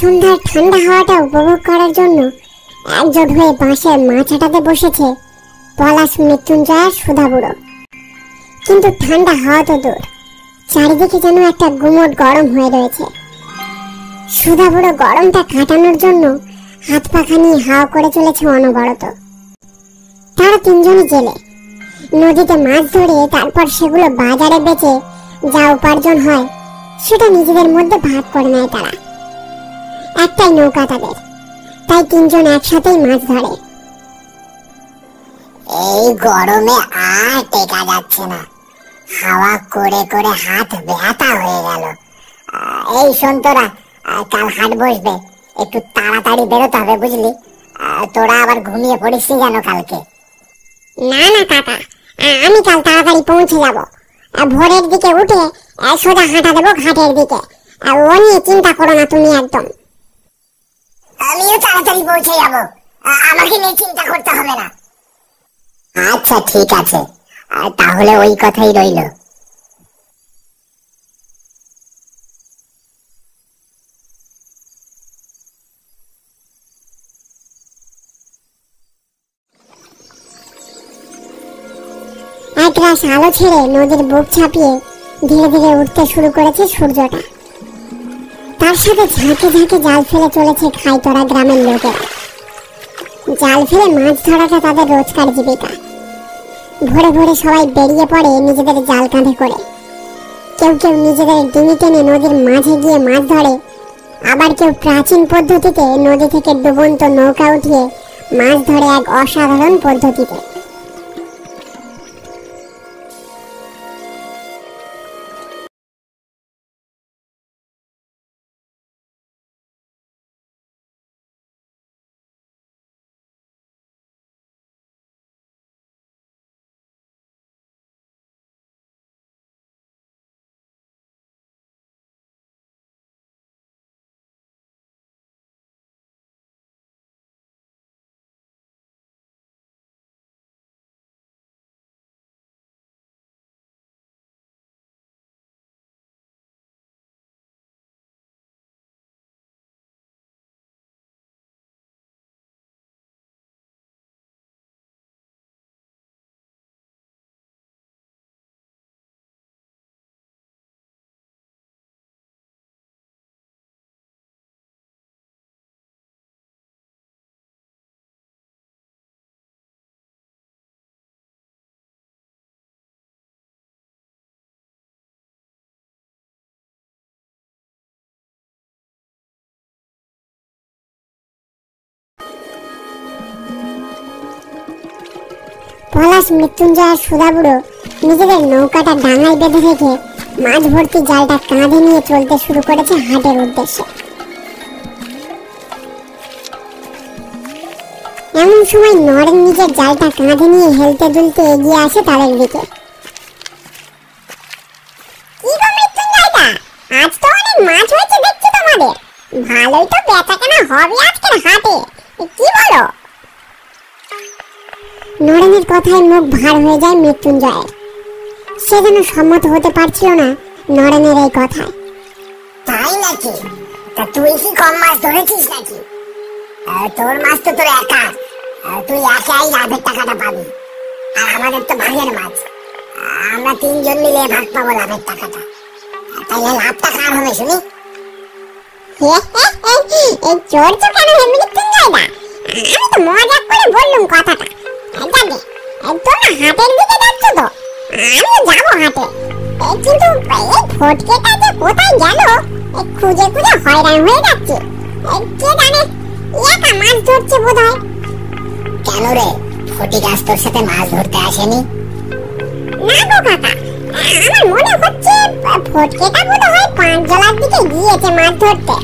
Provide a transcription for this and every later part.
সন্ধ্যার ঠান্ডা হাওয়াটা উপভোগ করার জন্য একজোট হয়ে বাঁশের মাচাটাতে বসেছে পলাশ, মৃত্যুঞ্জয় আর সুধা বুড়ো। কিন্তু ঠান্ডা হাওয়া তো দূর, চারিদিকে যেন একটা গুমোট গরম হয়ে রয়েছে। সুধা বুড়ো গরমটা কাটানোর জন্য হাত পাখা নিয়ে হাওয়া করে চলেছে অনবরত। তারা তিনজনই জেলে, নদীতে মাছ ধরে তারপর সেগুলো বাজারে বেচে যা উপার্জন হয় সেটা নিজেদের মধ্যে ভাগ করে নেয় তারা। একটাই নৌকা তাদের, তাই তিনজন একসাথেই মাছ ধরে। এই গরমে আর টেকা যাচ্ছে না, হাওয়া করে করে হাত ব্যথা হয়ে গেল। এই শোন তোরা, কাল হাট বসবে, একটু তাড়াতাড়ি বেরোতে হবে বুঝলি। তোরা আবার ঘুমিয়ে পড়িস যেন কালকে। না না কাকা, আমি কাল তাড়াতাড়ি পৌঁছে যাব। ভোরের দিকে উঠে সোজা হাঁটা দেবো ঘাটের দিকে। ও নিয়ে চিন্তা করো না তুমি একদম। আমিও তাড়াতাড়ি পৌঁছে যাব, আমাকে নিয়ে চিন্তা করতে হবে না। আচ্ছা ঠিক আছে, তাহলে ওই কথাই রইল। একরাশ আলো ছেড়ে নদীর বুক ছাপিয়ে ধীরে ধীরে উঠতে শুরু করেছে সূর্যটা। তার সাথে ঝাঁকে ঝাঁকে জাল ফেলে চলেছে খাইতরা গ্রামের লোকেরা। জাল ফেলে মাছ ধরাটা তাদের রোজকার জীবিকা। ভোরে ভোরে সবাই বেরিয়ে পড়ে নিজেদের জাল কাঁধে করে। কেউ কেউ নিজেদের ডিঙি টেনে নদীর মাঝে গিয়ে মাছ ধরে, আবার কেউ প্রাচীন পদ্ধতিতে নদী থেকে ডুবন্ত নৌকা উঠিয়ে মাছ ধরে এক অসাধারণ পদ্ধতিতে। পলাশ, মৃত্যুঞ্জয় আর সুধা বুড়ো নিজেদের নৌকাটা ডাঙায় বেঁধে রেখে মাছ ভর্তি জালটা কাঁধে নিয়ে চলতে শুরু করেছে হাটের উদ্দেশ্যে। এমন সময় নরেন নিজের জালটা কাঁধে নিয়ে হেলতে দুলতে এগিয়ে আসে তাদের দিকে। কি গো মৃত্যুঞ্জয়দা, আজ তো অনেক মাছ হয়েছে দেখছি তোমাদের। ভালোই তো বেচাকেনা হবে আজকের হাটে, কি বলো? নরেনের কথায় মুখ ভার হয়ে যায় মৃত্যুঞ্জয়ের। সে যেন সম্মত হতে পারছিল না নরেনের এই কথায়। তাই নাকি? তা তুই কি কম মাছ ধরেছিস নাকি? তোর মাছ তো তোর একা, তুই একাই লাভের টাকাটা পাবি, আর আমাদের তো ভাগের মাছ। আমরা তিনজন মিলে ভাগ পাবো লাভের টাকাটা। তাহলে লাভটা কার হবে শুনি? এই চোরছো কেন হে মৃত্যুঞ্জয়দা? আমি তো মজা করে বললুম কথাটা। যাবে তোমরা হাটের দিকে যাচ্ছ তো, আমিও যাবো হাটে। কিন্তু এই ফটকেটা যে কোথায় গেল খুঁজে খুঁজে হয়রান হয়ে যাচ্ছে। কে জানে, একা মাছ ধরছে বোধ হয়। কেন রে, ফটিক আজ তোর সাথে মাছ ধরতে আসেনি? না গো কাকা, আমার মনে হচ্ছে ফটকেটা বোধ হয় পাঁচজলার দিকে গিয়েছে মাছ ধরতে।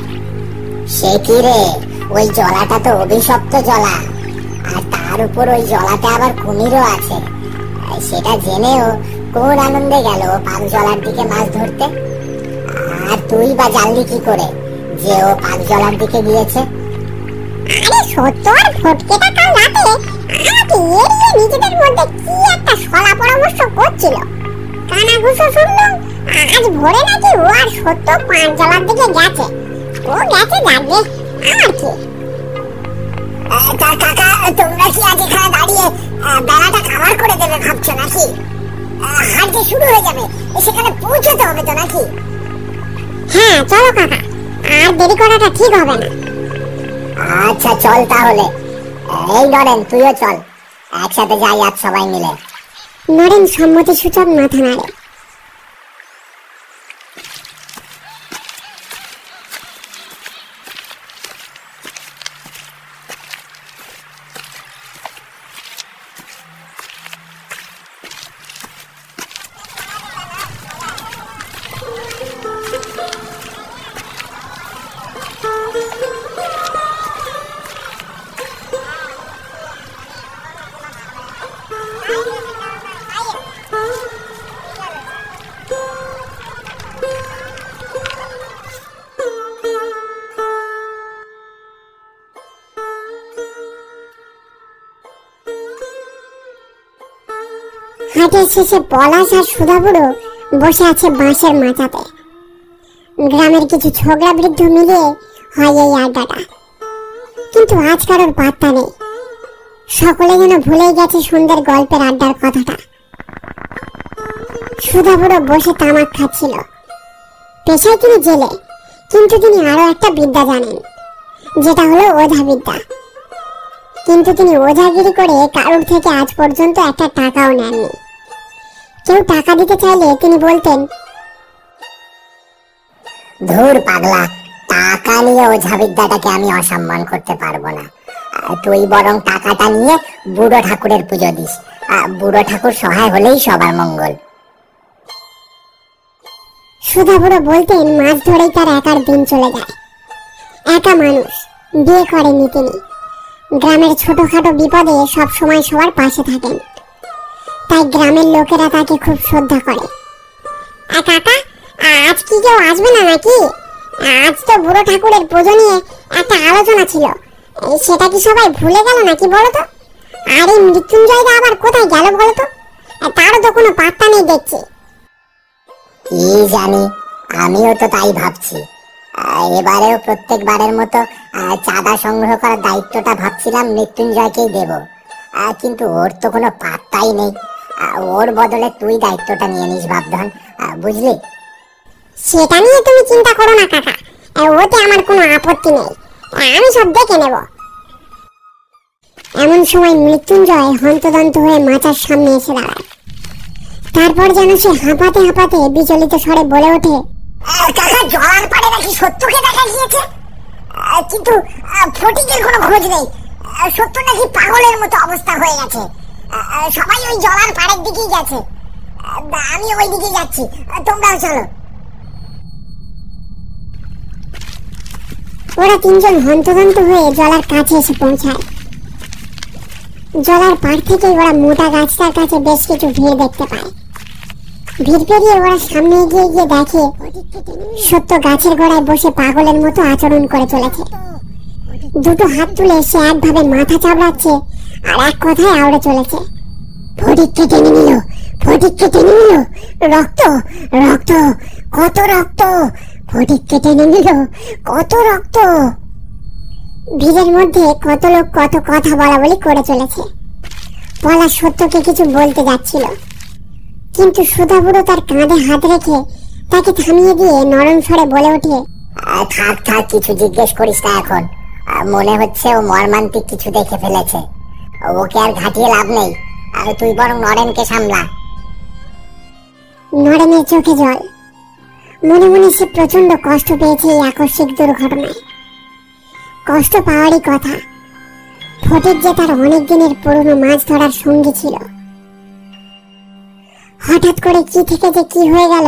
সে কি রে, ওই জলাটা তো অভিশপ্ত জলা, আর তার উপর ওই জলাতে আবার কুমিরও আছে। সেটা জেনেও কোন আনন্দে গেল পাক জলার দিকে মাছ ধরতে? আর তুই বা জানলি কি করে যে ও পাক জলার দিকে গিয়েছে? আরে সত্য, আর ফটকেটা কাল রাতে আমাকে এড়িয়ে নিজেদের মধ্যে কি একটা শলা পরামর্শ করছিল। কানাঘুষো শুনলাম আজ ভোরে নাকি ও আর সত্য পাঁচজলার দিকে গেছে, ও গেছে যাবে, আমার কি। তা কাকা, তোমরা কি আজ এখানে দাঁড়িয়ে বেলাটা কাভার করে দেবে ভাবছো নাকি? হাট যে শুরু হয়ে যাবে, সেখানে পৌঁছতে হবে তো নাকি? হ্যাঁ চলো কাকা, আর দেরি করাটা ঠিক হবে না। আচ্ছা চল তাহলে। এই নরেন, তুইও চল, একসাথে যাই আজ সবাই মিলে। নরেন সম্মতি সূচক মাথা নাড়ে। হাটের শেষে পলাশ আর সুধাবুড়ো বসে আছে বাঁশের মাচাতে। গ্রামের কিছু ছোকরা বৃদ্ধ মিলিয়ে হয় এই আড্ডাটা, কিন্তু আজ কারোর পাত্তা নেই। সকলে যেন ভুলেই গেছে সন্ধ্যের গল্পের আড্ডার কথাটা। সুধাবুড়ো বসে তামাক খাচ্ছিল। পেশায় তিনি জেলে, কিন্তু তিনি আরো একটা বিদ্যা জানেন, যেটা হলো ওঝা বিদ্যা। কিন্তু তিনি ওঝাগিরি করে কারোর থেকে আজ পর্যন্ত একটা টাকাও নেননি। কেউ টাকা দিতে চাইলে তিনি বলতেন, ধুর পাগলা, টাকা নিয়ে ওঝা বিদ্যাটাকে আমি অসম্মান করতে পারবো না। তুই বরং টাকাটা নিয়ে বুড়ো ঠাকুরের পুজো দিস। বুড়ো ঠাকুর সহায় হলেই সবার মঙ্গল। সুধাবুড়ো বলতেন মাছ ধরেই তার একার দিন চলে যায়। একা মানুষ, বিয়ে করেননি তিনি। গ্রামের ছোটখাটো বিপদে সব সময় সবার পাশে থাকেন, তাই গ্রামের লোকেরা তাকে খুব শ্রদ্ধা করে। কাকা, আজ কি কেউ আসবে না নাকি? আজ তো বুড়ো ঠাকুরের পুজো নিয়ে একটা আলোচনা ছিল, সেটা কি সবাই ভুলে গেল নাকি বলো তো? আর এই মৃত্যুঞ্জয়দা আবার কোথায় গেল বলো তো? তারও তো কোনো পাত্তা নেই দেখছি। কি জানি, আমিও তো তাই ভাবছি। এবারেও প্রত্যেকবারের মতো চাঁদা সংগ্রহ করার দায়িত্বটা ভাবছিলাম মৃত্যুঞ্জয়কেই দেব, কিন্তু ওর তো কোনো পাত্তাই নেই। ওর বদলে তুই দায়িত্বটা নিয়ে নিস ভাবধন, বুঝলি? সেটা নিয়ে তুমি চিন্তা করো না কাকা, ওতে আমার কোনো আপত্তি নেই, আমি সব দেখে নেব। এমন সময় মৃত্যুঞ্জয় হন্তদন্ত হয়ে মাচার সামনে এসে দাঁড়ায়। তারপর যেন সে হাঁপাতে হাঁপাতে বিচলিত স্বরে বলে ওঠে, কাকা, জলার পাড়ে নাকি সত্যকে দেখা গিয়েছে, কিন্তু ফটিকের কোনো খোঁজ নেই। সত্য নাকি পাগলের মতো অবস্থা হয়ে গেছে। সবাই ওই জলার পাড়ের দিকেই গেছে, আমি ওই দিকে যাচ্ছি, তোমরাও চলো। ওরা তিনজন হন্তদন্ত হয়ে জলার কাছে এসে পৌঁছায়। জলার পাড় থেকে ওরা মোটা গাছটার কাছে বেশ কিছু ভিড় দেখতে পায়। ভিড় পেরিয়ে ওরা সামনে এগিয়ে গিয়ে দেখে সত্য গাছের গোড়ায় বসে পাগলের মতো আচরণ করে চলেছে। দুটো হাত তুলে সে একভাবে মাথা চাপড়াচ্ছে আর এক কথায় আওড়ে চলেছে, ফটিককে টেনে নিল, ফটিককে টেনে নিল, রক্ত রক্ত, কত রক্ত, ফটিককে টেনে নিল, কত রক্ত। ভিড়ের মধ্যে কত লোক কত কথা বলা বলি করে চলেছে। পলাশ সত্যকে কিছু বলতে যাচ্ছিল, কিন্তু সুধাবুড়ো তার কাঁধে হাত রেখে তাকে থামিয়ে দিয়ে নরম স্বরে বলে ওঠে, থাক থাক, কিছু জিজ্ঞেস করিস না এখন। মনে হচ্ছে ও মর্মান্তিক কিছু দেখে ফেলেছে, ওকে আর ঘাটিয়ে লাভ নেই। তুই বরং নরেনকে সামলা। নরেনের চোখে জল। মনে মনে সে প্রচন্ড কষ্ট পেয়েছে এই আকস্মিক দুর্ঘটনায়। কষ্ট পাওয়ারই কথা, ফটিক যে তার অনেক দিনের পুরনো মাছ ধরার সঙ্গী ছিল। হঠাৎ করে কি থেকে যে কি হয়ে গেল।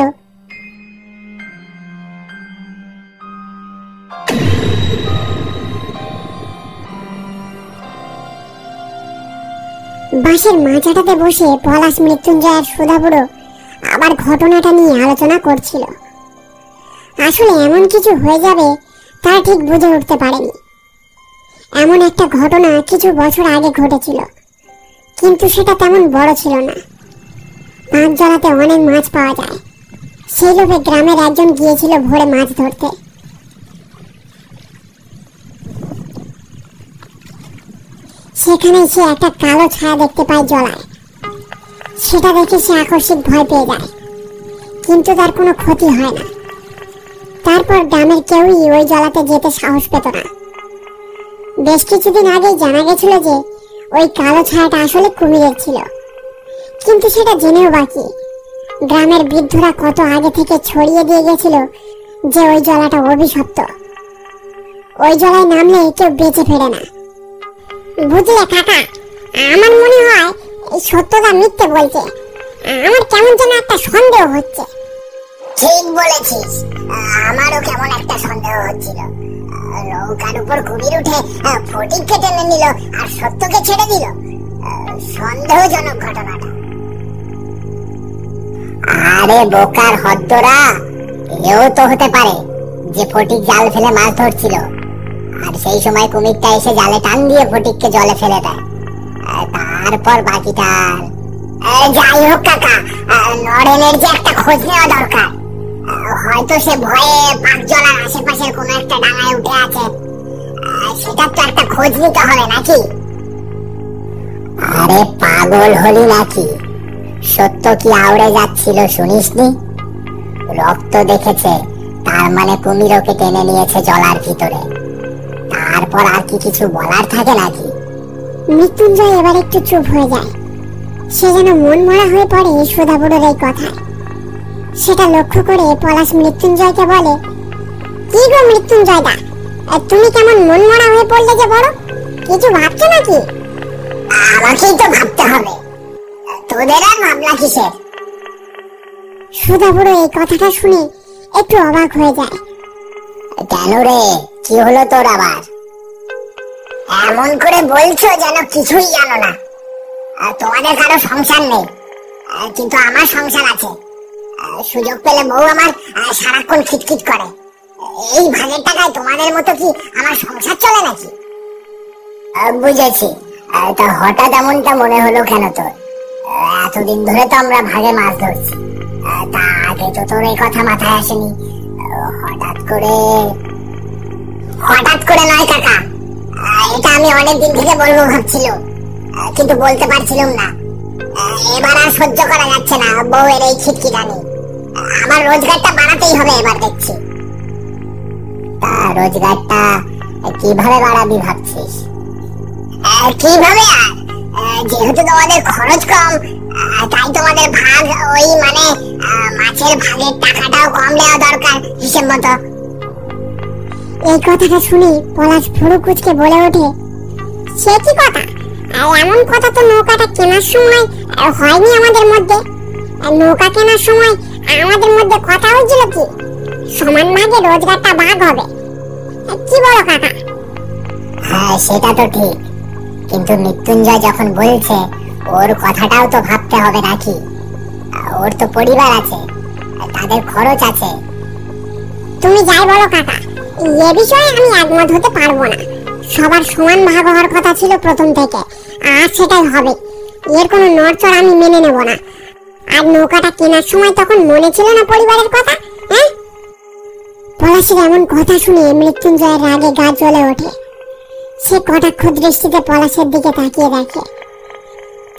বাঁশের মাচাটাতে বসে পলাশ, মৃত্যুঞ্জয় আর সুধাবুড়ো আবার ঘটনাটা নিয়ে আলোচনা করছিল। আসলে এমন কিছু হয়ে যাবে তারা ঠিক বুঝে উঠতে পারেনি। এমন একটা ঘটনা কিছু বছর আগে ঘটেছিল, কিন্তু সেটা তেমন বড় ছিল না। মাছ জলাতে অনেক মাছ পাওয়া যায়, সেই লোভে গ্রামের একজন গিয়েছিল ভোরে মাছ ধরতে। সেখানে সে একটা কালো ছায়া দেখতে পায় জলায়। সেটা দেখে সে আকস্মিক ভয় পেয়ে যায়, কিন্তু তার কোনো ক্ষতি হয় না। তারপর গ্রামের কেউই ওই জলাতে যেতে সাহস পেত না। বেশ কিছুদিন আগেই জানা গেছিল যে ওই কালো ছায়াটা আসলে কুমিরের ছিল, কিন্তু সেটা জেনেও বাকি গ্রামের বৃদ্ধরা কত আগে থেকে ছড়িয়ে দিয়ে গেছিল যে ওই জলাটা অভিশপ্ত। ওই জলায় নামলে কেউ বেঁচে ফেরে না। বুঝলে কাকা, আমার মনে হয় এই সত্যটা মিথ্যে বলছে। আমার কেমন যেন একটা সন্দেহ হচ্ছে। ঠিক বলেছিস, আমারও কেমন একটা সন্দেহ হচ্ছিল। নৌকার উপর কুমির উঠে ফটিককে টেনে নিল আর সত্যকে ছেড়ে দিল। সন্দেহজনক ঘটনাটা। আরে বোকার হদ্দরা, এও তো হতে পারে যে ফটিক জাল ফেলে মাছ ধরছিল, আর সেই সময় কুমিরটা এসে জালে টান দিয়ে ফটিককে জলে ফেলে দেয়। তারপর বাকিটা যাই হোক কাকা, নরেনের যে একটা খোঁজ নেওয়া দরকার। হয়তো সে ভয়ে পাকজলার আশেপাশের কোনো একটা ডাঙায় উঠে আছে। সেটার তো একটা খোঁজ নিতে হবে নাকি? আরে পাগল হলি নাকি? সত্য কি আউড়ে যাচ্ছিল শুনিসনি? রক্ত দেখেছে, তার মানে কুমির ওকে টেনে নিয়েছে জলার ভিতরে। তারপর আর কি কিছু বলার থাকে নাকি? মৃত্যুঞ্জয় এবার একটু চুপ হয়ে যায়। সে যেন মন মরা হয়ে পড়ে সুধাবুড়োর এই কথায়। সেটা লক্ষ্য করে পলাশ মৃত্যুঞ্জয়কে বলে, কি গো মৃত্যুঞ্জয় দা, তুমি কেমন মন মরা হয়ে পড়লে যে বড়? কিছু ভাবছো নাকি? আমাকেই তো ভাবতে হবে, তোদের আর ভাবনা কিসের? সুধাবুড়ো এই কথাটা শুনে একটু অবাক হয়ে যায়। কেন রে, কি হলো তোর আবার? এমন করে বলছো যেন কিছুই জানো না। তোমাদের কারো সংসার নেই, কিন্তু আমার সংসার আছে। সুযোগ পেলে বউ আমার সারাক্ষণ খিটখিট করে। এই ভাগের টাকায় তোমাদের মতো কি আমার সংসার চলে নাকি? বুঝেছি, তা হঠাৎ এমনটা মনে হলো কেন তোর? এতদিন ধরে তো আমরা ভাগে মাছ ধরছি, তা আগে তো তোর এই কথা মাথায় আসেনি। হঠাৎ করে নয় কাকা, এটা আমি অনেকদিন থেকে বলবো ভাবছিলাম, কিন্তু বলতে পারছিলাম না। এবার আর সহ্য করা যাচ্ছে না বউয়ের এই খিটখিটানি। আমার রোজগারটা বাড়াতেই হবে এবার দেখছি। তা রোজগারটা কিভাবে বাড়াবি ভাবছিস? কিভাবে আর, যেহেতু তোমাদের খরচ কম, তাই তোমাদের ভাগ ওই মানে মাছের ভাগের টাকাটাও কম দেওয়া দরকার হিসেব মতো। এই কথাটা শুনে পলাশ ভুরু কুঁচকে বলে ওঠে, সে কি কথা? এমন কথা তো নৌকাটা কেনার সময় হয়নি আমাদের মধ্যে। নৌকা কেনার সময় আমাদের মধ্যে কথা হয়েছিল কি সমান ভাগে রোজগারটা ভাগ হবে। কি বলো কাকা? হ্যাঁ সেটা তো ঠিক, কিন্তু মৃত্যুঞ্জয় যখন বলছে ওর কথাটাও তো ভাবতে হবে নাকি? ওর তো পরিবার আছে, তাদের খরচ আছে। তুমি যাই বলো কাকা, এ বিষয়ে আমি একমত হতে পারবো না। সবার সমান ভাগ হওয়ার কথা ছিল প্রথম থেকে, আর সেটাই হবে। এর কোনো নড়চড় আমি মেনে নেব না। আর নৌকাটা কেনার সময় তখন মনে ছিল না পরিবারের কথা? হ্যাঁ? পলাশের এমন কথা শুনে মৃত্যুঞ্জয়ের রাগে গা জ্বলে ওঠে। সে কটাক্ষ দৃষ্টিতে পলাশের দিকে তাকিয়ে দেখে,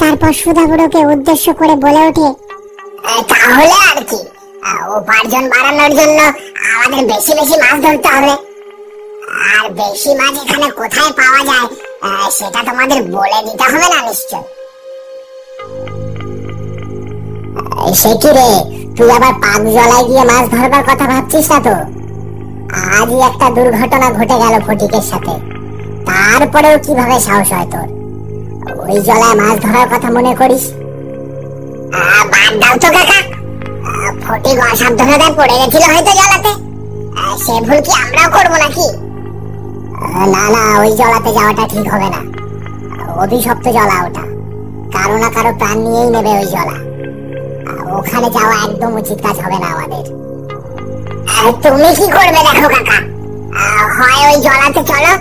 তারপর সুধাবুড়োকে উদ্দেশ্য করে বলে ওঠে, তাহলে আর কি, উপার্জন বাড়ানোর জন্য আমাদের বেশি বেশি মাছ ধরতে হবে। আর বেশি মাছ এখানে কোথায় পাওয়া যায় সেটা তোমাদের বলে দিতে হবে না নিশ্চয়? সে কি রে, তুই আবার পাকজলায় গিয়ে মাছ ধরবার কথা ভাবছিস না তো? আজই একটা দুর্ঘটনা ঘটে গেল ফটিকের সাথে, তারপরেও কিভাবে সাহস হয় তোর ওই জলায় মাছ ধরার কথা মনে করিস? বাদ দাও তো কাকা, ফটিক অসাবধানতায় পড়ে গেছিল হয়তো জলাতে, সে ভুল কি আমরাও করবো নাকি? না না, ওই জলাতে যাওয়াটা ঠিক হবে না। অভিশপ্ত জলা ওটা, কারো না কারো প্রাণ নিয়েই নেবে ওই জলা। ওখানে যাওয়া একদম উচিত কাজ হবে না আমাদের। তুমি কি করবে দেখো কাকা, হয় ওই জলাতে চলো,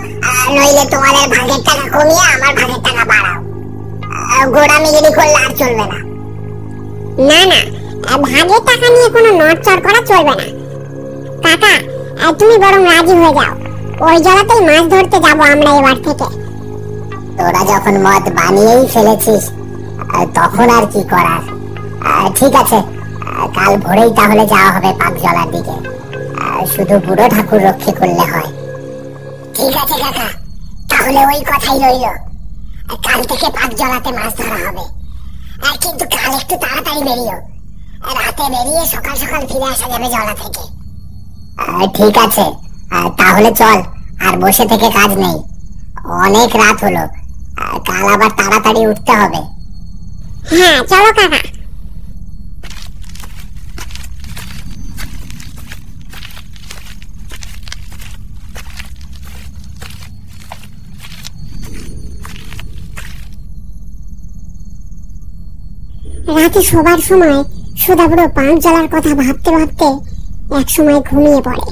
নইলে তোমাদের ভাগের টাকা কমিয়ে আমার ভাগের টাকা বাড়াও। গোড়ামিগিরি করলে আর চলবে না। না না, ভাগের টাকা নিয়ে কোনো নড়চড় করা চলবে না। কাকা, তুমি বরং রাজি হয়ে যাও, ওই জলাতেই মাছ ধরতে যাব আমরা এবার থেকে। তোরা যখন মদ বানিয়েই ফেলেছিস তখন আর কি করার। ঠিক আছে, কাল ভোরেই তাহলে যাওয়া হবে পাকজলার দিকে। শুধু বুড়ো ঠাকুর রক্ষে করলে হয়। ঠিক আছে কাকা, তাহলে ওই কথাই রইল। কাল থেকে পাকজলাতে মাছ ধরা হবে, কিন্তু কাল একটু তাড়াতাড়ি বেরিও। রাতে বেরিয়ে সকাল সকাল ফিরে আসা যাবে জলা থেকে। ঠিক আছে, তাহলে চল, আর বসে থেকে কাজ নেই। অনেক রাত হলো, কাল আবার তাড়াতাড়ি উঠতে হবে। হ্যাঁ চলো কাকা। রাতে শোবার সময় সুধাবুড়ো পাকজলার কথা ভাবতে ভাবতে এক সময় ঘুমিয়ে পড়ে।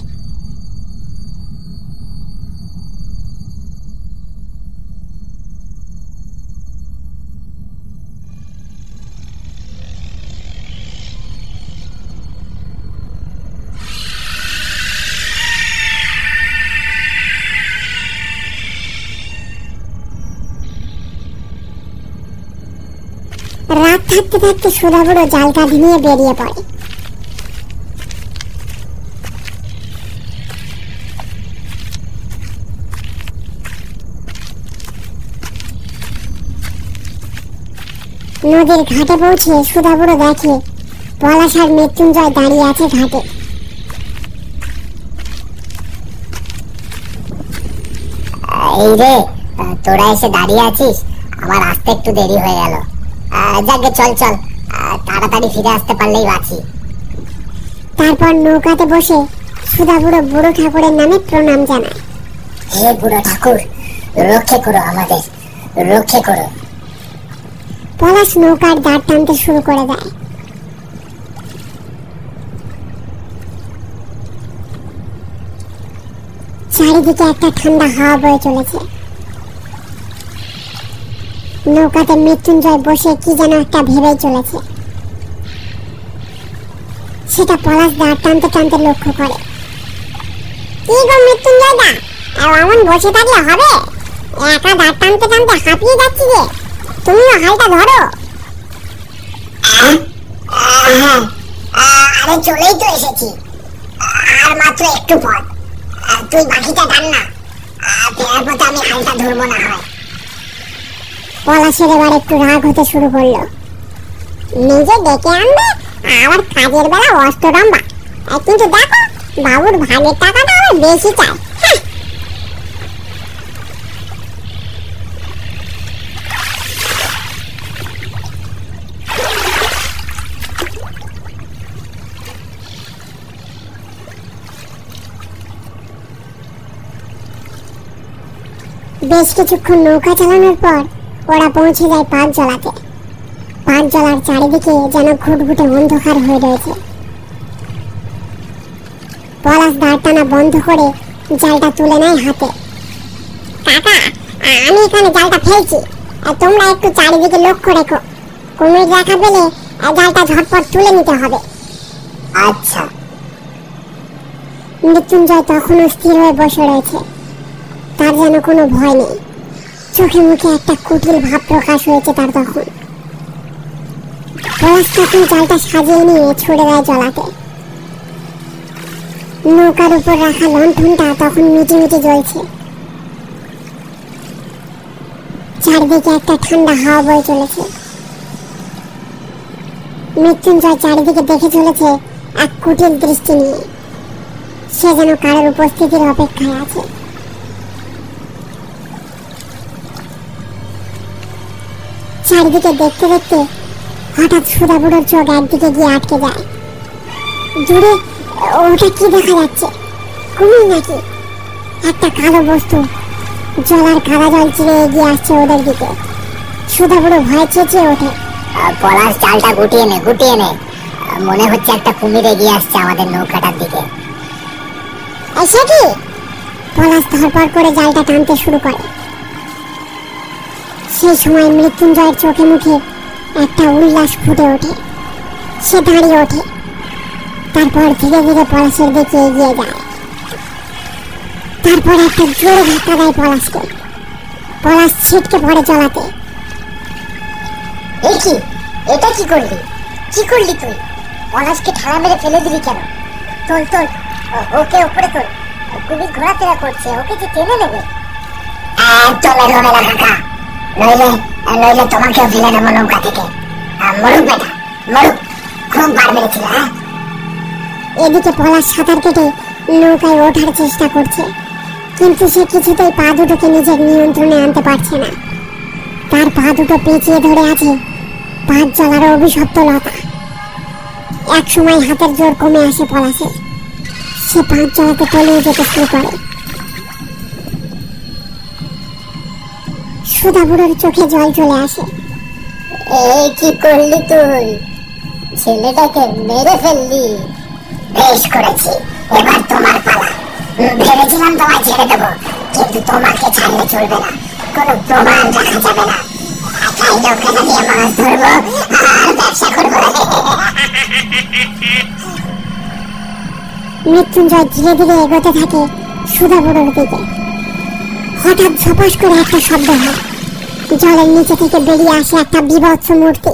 রাত থাকতে থাকতে সুধাবুড়ো জাল কাঁধে নিয়ে বেরিয়ে পড়ে। নদীর ঘাটে পৌঁছে সুধাবুড়ো দেখে পলাশ আর মৃত্যুঞ্জয় দাঁড়িয়ে আছে ঘাটে। এই রে, তোরা এসে দাঁড়িয়ে আছিস, আমার আসতে একটু দেরি হয়ে গেল। যাকে চল চল, তাড়াতাড়ি ফিরে আসতে পারলেই বাঁচি। তারপর নৌকাতে বসে সুধাবুড়ো বুড়ো ঠাকুরের নামে প্রণাম জানায়। হে বুড়ো ঠাকুর, রক্ষে করো আমাদের, রক্ষে করো। পলাশ নৌকার দাঁড় টানতে শুরু করে দেয়। চারিদিকে একটা ঠান্ডা হাওয়া বয়ে চলেছে। নৌকাতে মৃত্যুঞ্জয় বসে কি যেন একটা ভেবেই চলেছে। সেটা পলাশ দাঁড় টানতে টানতে লক্ষ্য করে। কি গো মৃত্যুঞ্জয় দা, এমন বসে থাকলে হবে? একা দাঁড় টানতে টানতে হাঁপিয়ে যাচ্ছি যে, তুমিও হালটা ধরো। আরে চলেই তো এসেছি, আর মাত্র একটু পথ। তুই বাকিটা টান না, ফেরার পথে আমি হালটা ধরবো না হয়। পলাশের এবার একটু রাগ হতে শুরু করলো। নিজে ডেকে আনবে, আবার কাজের বেলা অস্ত্র লম্বা। কিন্তু দেখো, বাবুর ভাগের টাকাটা আবার বেশি চায়। বেশ কিছুক্ষণ নৌকা চালানোর পর ওরা পৌঁছে যায় পাকজলাতে। পাকজলার চারিদিকে যেন ঘুটঘুটে অন্ধকার হয়ে রয়েছে। পলাশ দাঁড় টানা বন্ধ করে জালটা তুলে নেয় হাতে। কাকা, আমি এখানে জালটা ফেলছি, তোমরা একটু চারিদিকে লক্ষ্য রেখো। কুমির দেখা পেলে জালটা ঝটপট তুলে নিতে হবে। আচ্ছা। মৃত্যুঞ্জয় তখনও স্থির হয়ে বসে রয়েছে। তার যেন কোনো ভয় নেই। চোখে মুখে একটা কুটিল ভাব প্রকাশ হয়েছে তার তখন। পলাশ তখন জালটা সাজিয়ে নিয়ে ছুড়ে দেয় জলাতে। নৌকার উপর রাখা লণ্ঠনটা তখন মিটিমিটি জ্বলছে। চারিদিকে একটা ঠান্ডা হাওয়া বয়ে চলেছে। মৃত্যুঞ্জয় চারিদিকে দেখে চলেছে এক কুটিল দৃষ্টি নিয়ে। সে যেন কারোর উপস্থিতির অপেক্ষায় আছে। চারিদিকে দেখতে দেখতে হঠাৎ সুধাবুড়োর চোখ একদিকে গিয়ে আটকে যায়। দূরে ওটা কি দেখা যাচ্ছে? কুমির নাকি? একটা কালো বস্তু জলার কাদা জল চিরে এগিয়ে আসছে ওদের দিকে। সুধাবুড়ো ভয় চেঁচিয়ে ওঠে। পলাশ জালটা গুটিয়ে নে, গুটিয়ে নে। মনে হচ্ছে একটা কুমির এগিয়ে আসছে আমাদের নৌকাটার দিকে। এসে কি? পলাশ ধরপড় করে জালটা টানতে শুরু করে। সেই সময় মৃত্যুঞ্জয়ের চোখে মুখে একটা উল্লাস ফুটে ওঠে। সে দাঁড়িয়ে ওঠে। তারপর ধীরে ধীরে পলাশের দিকে এগিয়ে যায়। তারপর একটা জোরে ধাক্কা দেয় পলাশকে। পলাশ ছিটকে পড়ে জলাতে। এই কি, এটা কি করলি? কি করলি তুই? পলাশকে ঠাড়া মেরে ফেলে দিলি কেন? তোল তোল, ওকে উপরে তোল। কুমির ঘোরাফেরা করছে, ওকে যে টেনে নেবে। একদম এগোবে না কাকা, নইলে নইলে তোমাকেও ফেলে নেবো নৌকা থেকে। মরুক বেটা, মরুক। খুব বার মেরেছিল। হ্যাঁ, এদিকে পলাশ সাঁতার কেটে নৌকায় ওঠার চেষ্টা করছে, কিন্তু সে কিছুতেই পা দুটোকে নিজের নিয়ন্ত্রণে আনতে পারছে না। তার পা দুটো পেঁচিয়ে ধরে আছে 5 জলার অভিশপ্ত লতা। এক সময় হাতের জোর কমে আসে পলাশের, সে 5 জলাতে তলিয়ে যেতে শুরু করে। সুধা বুড়োর চোখে জল চলে আসে। এই কি করলি তুই? ছেলেটাকে মেরে ফেললি। বেশ করেছি, এবার তোমার পালা। ভেবেছিলাম তোমায় ছেড়ে দেবো, কিন্তু তোমাকে ছাড়লে চলবে না। কোনো প্রমাণ রাখা যাবে না। একাই নৌকাটা দিয়ে মাছ ধরবো আর ব্যবসা করবো। মৃত্যুঞ্জয় ধীরে ধীরে এগোতে থাকে সুধা বুড়োর দিকে। হঠাৎ ঝপাস করে একটা শব্দ হয়, জলের নিচে থেকে বেরিয়ে আসে একটা বিভৎস মূর্তি।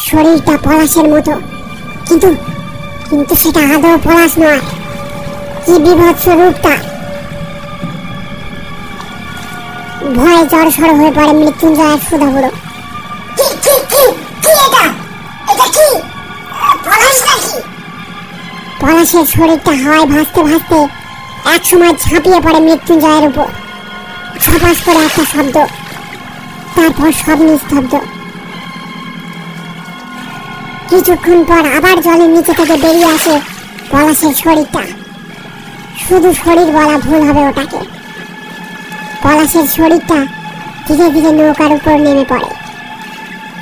শরীরটা পলাশের মতো, কিন্তু কিন্তু সেটা আদৌ পলাশ নয়। কি বিভৎস রূপটা! ভয়ে জড়সড় হয়ে পড়ে মৃত্যুঞ্জয় আর সুধা বুড়ো। পলাশের শরীরটা হাওয়ায় ভাসতে ভাসতে একসময় ঝাঁপিয়ে পড়ে মৃত্যুঞ্জয়ের উপর। ঝপাস করে একটা শব্দ, তারপর সব নিস্তব্ধ। কিছুক্ষণ পর আবার জলের নিচে থেকে বেরিয়ে আসে পলাশের শরীরটা। শুধু শরীর বলা ভুল হবে ওটাকে। পলাশের শরীরটা ধীরে ধীরে নৌকার উপর নেমে পড়ে।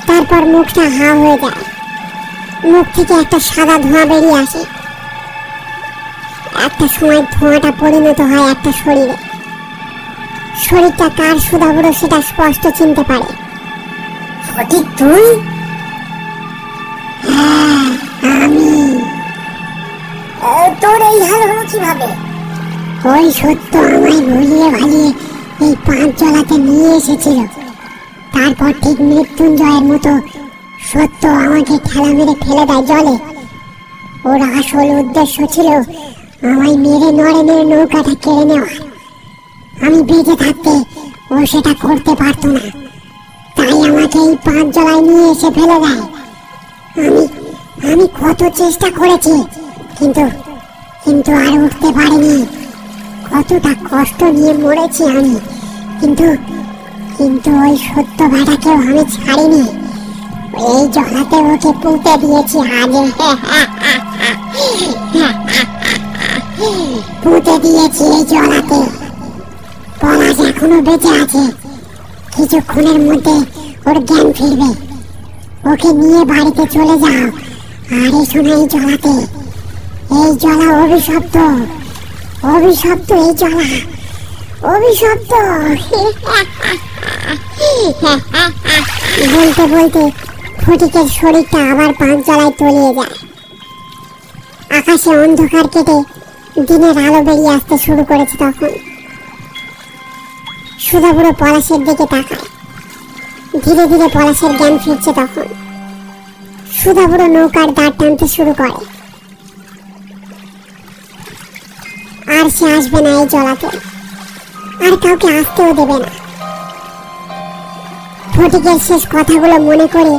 তারপর মুখটা হা হয়ে যায়, মুখ থেকে একটা সাদা ধোঁয়া বেরিয়ে আসে। একটা সময় ধোঁয়াটা পরিণত হয় একটা শরীরে। শরীরটা কার সুধা বুড়ো সেটা স্পষ্ট চিনতে পারে। সঠিক তুই? হ্যাঁ, আমি। তোর এই হাল হলো কিভাবে? ওই সত্য আমায় ভুলিয়ে ভালিয়ে এই 5 জলাতে নিয়ে এসেছিল। তারপর ঠিক মৃত্যুঞ্জয়ের মতো সত্য আমাকে ঠেলা মেরে ফেলে দেয় জলে। ওর আসল উদ্দেশ্য ছিল আমায় মেরে নরেনের নৌকাটা কেড়ে নেওয়া। আমি বেঁচে থাকতে ও সেটা করতে পারতো না, তাই আমাকে এই 5 জলায় নিয়ে এসে ফেলে দেয়। আমি কত চেষ্টা করেছি, কিন্তু কিন্তু আর উঠতে পারিনি। কতটা কষ্ট নিয়ে মরেছি আমি, কিন্তু কিন্তু ওই সত্য ভাটাকেও আমি ছাড়িনি। এই জলাতে ওকে পুঁতে দিয়েছি আজ। পুঁতে দিয়েছি এই জলাতে। পলাশ এখনো বেঁচে আছে, কিছুক্ষণের মধ্যে ওর জ্ঞান ফিরবে। ওকে নিয়ে বাড়িতে চলে যাও আর এসো না এই জলাতে। এই জলা অভিশপ্ত, অভিশপ্ত এই জলা, অভিশপ্ত। বলতে বলতে ফটিকের শরীরটা আবার 5 জলায় তলিয়ে যায়। আকাশে অন্ধকার কেটে দিনের আলো বেরিয়ে আসতে শুরু করেছে। তখন সুধা বুড়ো পলাশের দিকে তাকায়। ধীরে ধীরে পলাশের জ্ঞান ফিরছে। তখন সুধা বুড়ো নৌকার দাঁড় টানতে শুরু করে। আর সে আসবে না এই জলাতে, আর কাউকে আসতেও দেবে না। ফটিকের শেষ কথাগুলো মনে করে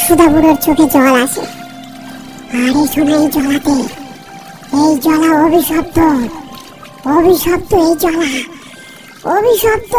সুধা বুড়োর চোখে জল আসে। আর এসো না এই জলাতে। এই জলা অভিশপ্ত, অভিশপ্ত এই জলা, অভিশপ্ত।